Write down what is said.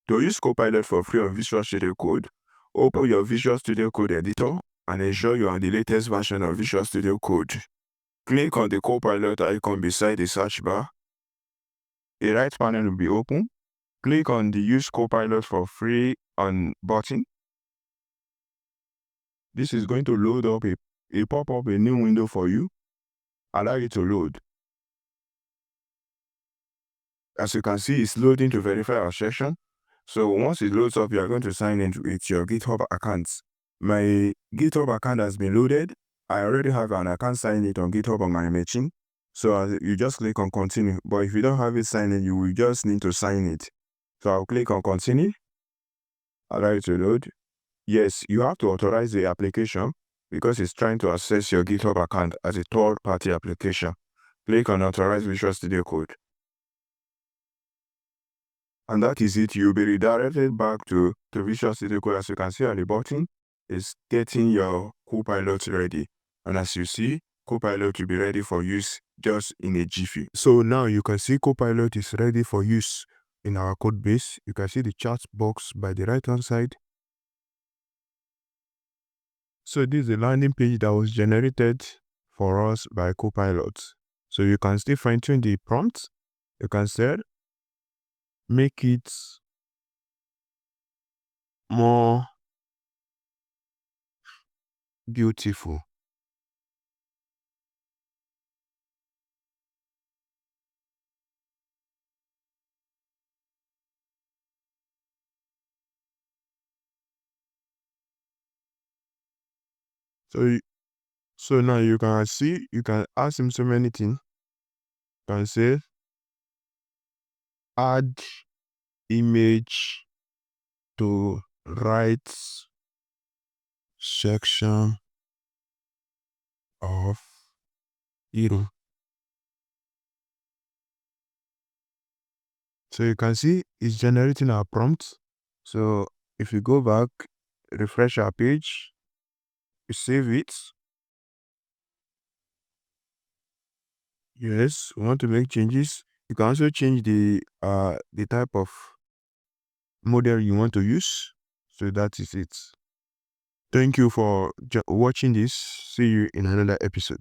To use Copilot for free on Visual Studio Code, open your Visual Studio Code editor and ensure you are on the latest version of Visual Studio Code. Click on the Copilot icon beside the search bar. A right panel will be open. Click on the Use Copilot for free on button. This is going to load up a pop-up a new window for you. Allow it to load. As you can see, it's loading to verify our session. So once it loads up, you are going to sign in with your GitHub account. My GitHub account has been loaded. I already have an account signed in on GitHub on my machine. So you just click on continue. But if you don't have it signed in, you will just need to sign it. So I'll click on continue. Allow it to load. Yes, you have to authorize the application because it's trying to access your GitHub account as a third-party application. Click on Authorize Visual Studio Code. And that is it. You'll be redirected back to Visual Studio Code. As you can see on the button, is getting your Copilot ready. And as you see, Copilot will be ready for use just in a jiffy. So now you can see Copilot is ready for use in our code base. You can see the chat box by the right hand side. So this is the landing page that was generated for us by Copilot. So you can still fine tune the prompt. You can say, make it more beautiful. So now you can see, you can ask him so many things. You can say, add image to right section of hero. So you can see it's generating our prompt. So if you go back, refresh our page, you save it. Yes, we want to make changes. You can also change the type of model you want to use. So that is it. Thank you for watching this. See you in another episode.